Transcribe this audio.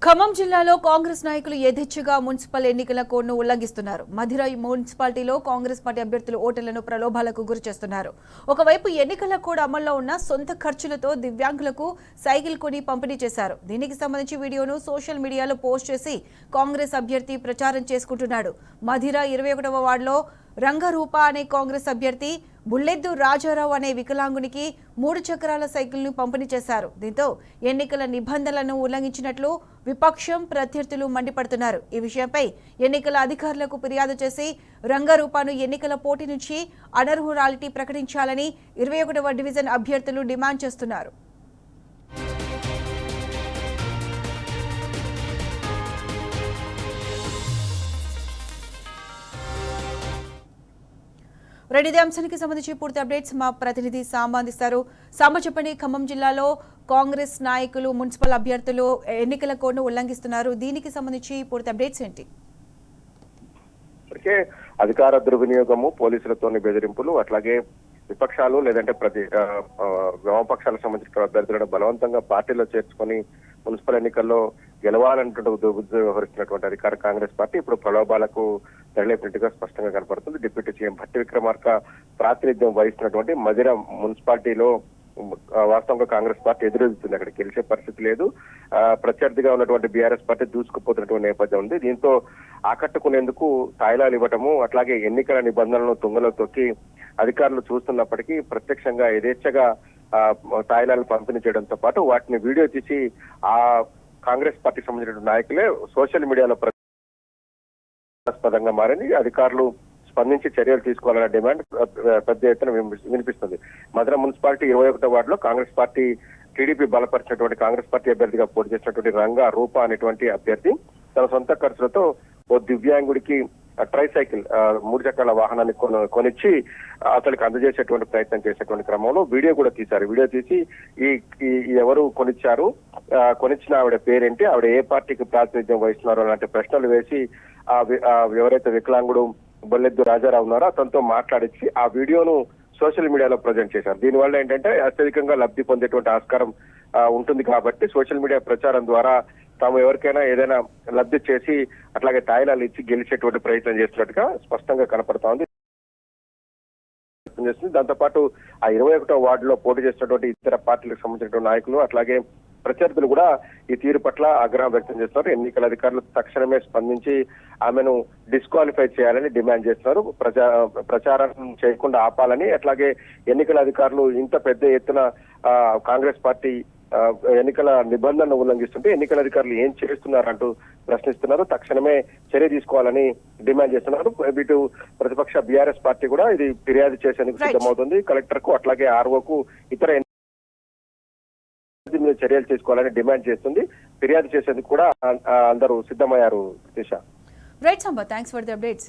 ఖమ్మం జిల్లాలో కాంగ్రెస్ నాయకులు యథేచ్ఛగా మున్సిపల్ ఎన్నికల కోడ్ను ఉల్లంఘిస్తున్నారు. మధిర మున్సిపాలిటీలో కాంగ్రెస్ పార్టీ అభ్యర్థులు ఓటర్లను ప్రలోభాలకు గురిచేస్తున్నారు. ఒకవైపు ఎన్నికల కోడ్ అమల్లో ఉన్న సొంత ఖర్చులతో దివ్యాంగులకు సైకిల్ కొని పంపిణీ చేశారు. దీనికి సంబంధించి వీడియోను సోషల్ మీడియాలో పోస్ట్ చేసి కాంగ్రెస్ అభ్యర్థి ప్రచారం చేసుకుంటున్నాడు. మధిర 21వ వార్డులో రంగరూప అనే కాంగ్రెస్ అభ్యర్థి బుల్లెద్దు రాజారావు అనే వికలాంగునికి 3 చక్రాల సైకిల్ను పంపిణీ చేశారు. దీంతో ఎన్నికల నిబంధనలను ఉల్లంఘించినట్లు విపక్షం ప్రత్యర్థులు మండిపడుతున్నారు. ఈ విషయంపై ఎన్నికల అధికారులకు ఫిర్యాదు చేసి రంగరూపను ఎన్నికల పోటీ నుంచి అనర్హురాలిటీ ప్రకటించాలని 21వ డివిజన్ అభ్యర్థులు డిమాండ్ చేస్తున్నారు. రెడ్డి అంశానికి సంబంధించి పూర్తి అప్డేట్స్ మా ప్రతినిధి సాంబ అందిస్తారు. సాంబ చెప్పండి, ఖమ్మం జిల్లాలో కాంగ్రెస్ నాయకులు మున్సిపల్ అభ్యర్థులు ఎన్నికల కోడ్ను ఉల్లంఘిస్తున్నారు. దీనికి సంబంధించి పూర్తి అప్డేట్స్ ఏంటి? ఇప్పటికే అధికార దుర్వినియోగము, పోలీసులతోని బెదిరింపులు, అట్లాగే విపక్షాలు లేదంటే వామపక్షాలకు సంబంధించిన అభ్యర్థులను బలవంతంగా పార్టీలో చేర్చుకొని మున్సిపల్ ఎన్నికల్లో గెలవాలన్నటువంటి వ్యవహరిస్తున్నటువంటి అధికార కాంగ్రెస్ పార్టీ ఇప్పుడు ప్రలోభాలకు తెరలేపినట్టుగా స్పష్టంగా కనపడుతుంది. డిప్యూటీ సీఎం భట్టి విక్రమార్క ప్రాతినిధ్యం వహిస్తున్నటువంటి మధిర మున్సిపాలిటీలో వాస్తవంగా కాంగ్రెస్ పార్టీ ఎదురెదుగుతుంది. అక్కడ గెలిచే పరిస్థితి లేదు. ప్రత్యర్థిగా ఉన్నటువంటి బీఆర్ఎస్ పార్టీ దూసుకుపోతున్నటువంటి నేపథ్యం ఉంది. దీంతో ఆకట్టుకునేందుకు తాయిలాలు ఇవ్వటము, అట్లాగే ఎన్నికల నిబంధనలను తుంగలో తొక్కి అధికారులు చూస్తున్నప్పటికీ ప్రత్యక్షంగా యథేచ్ఛగా తాయిలాలను పంపిణీ చేయడంతో పాటు వాటిని వీడియో తీసి ఆ కాంగ్రెస్ పార్టీకి సంబంధించిన నాయకులే సోషల్ మీడియాలో ప్రతిపాదంగా మారింది. అధికారులు స్పందించి చర్యలు తీసుకోవాలన్న డిమాండ్ పెద్ద ఎత్తున వినిపిస్తుంది. మధుర మున్సిపాలిటీ 21వ వార్డులో కాంగ్రెస్ పార్టీ టీడీపీ బలపరిచినటువంటి కాంగ్రెస్ పార్టీ అభ్యర్థిగా పోటీ చేసినటువంటి రంగా రూప అనేటువంటి అభ్యర్థి తన సొంత ఖర్చులతో ఓ దివ్యాంగుడికి ట్రైసైకిల్ 3 చక్రాల వాహనాన్ని కొనిచ్చి అతనికి అందజేసేటువంటి ప్రయత్నం చేసేటువంటి క్రమంలో వీడియో కూడా తీశారు. వీడియో తీసి ఈ ఎవరు కొనిచ్చారు, కొనిచ్చిన ఆవిడ పేరేంటి, ఆవిడ ఏ పార్టీకి ప్రాతినిధ్యం వహిస్తున్నారు అలాంటి ప్రశ్నలు వేసి ఎవరైతే వికలాంగుడు బొల్లెద్దు రాజారావు ఉన్నారో అతనితో మాట్లాడించి ఆ వీడియోను సోషల్ మీడియాలో ప్రజెంట్ చేశారు. దీనివల్ల ఏంటంటే అత్యధికంగా లబ్ధి పొందేటువంటి ఆస్కారం ఉంటుంది కాబట్టి సోషల్ మీడియా ప్రచారం ద్వారా తాము ఎవరికైనా ఏదైనా లబ్ధి చేసి అట్లాగే తాయిలాలు ఇచ్చి గెలిచేటువంటి ప్రయత్నం చేస్తున్నట్టుగా స్పష్టంగా కనపడతా ఉంది. దాంతో పాటు ఆ 21వ వార్డులో పోటీ చేసినటువంటి ఇతర పార్టీలకు సంబంధించిన నాయకులు అట్లాగే ప్రత్యర్థులు కూడా ఈ తీరు పట్ల ఆగ్రహం వ్యక్తం చేస్తున్నారు. ఎన్నికల అధికారులు తక్షణమే స్పందించి ఆమెను డిస్క్వాలిఫై చేయాలని డిమాండ్ చేస్తున్నారు. ప్రచారం చేయకుండా ఆపాలని, అట్లాగే ఎన్నికల అధికారులు ఇంత పెద్ద ఎత్తున కాంగ్రెస్ పార్టీ ఎన్నికల నిబంధనలు ఉల్లంఘిస్తుంటే ఎన్నికల అధికారులు ఏం చేస్తున్నారంటూ ప్రశ్నిస్తున్నారు. తక్షణమే చర్య తీసుకోవాలని డిమాండ్ చేస్తున్నారు. ఇటు ప్రతిపక్ష బీఆర్ఎస్ పార్టీ కూడా ఇది ఫిర్యాదు చేసేందుకు సిద్ధమవుతుంది. కలెక్టర్ కు అట్లాగే ఆర్ఓకు ఇతర చర్యలు తీసుకోవాలని డిమాండ్ చేస్తుంది. ఫిర్యాదు చేసేందుకు కూడా అందరూ సిద్ధమయ్యారు. Right Samba, thanks for the updates.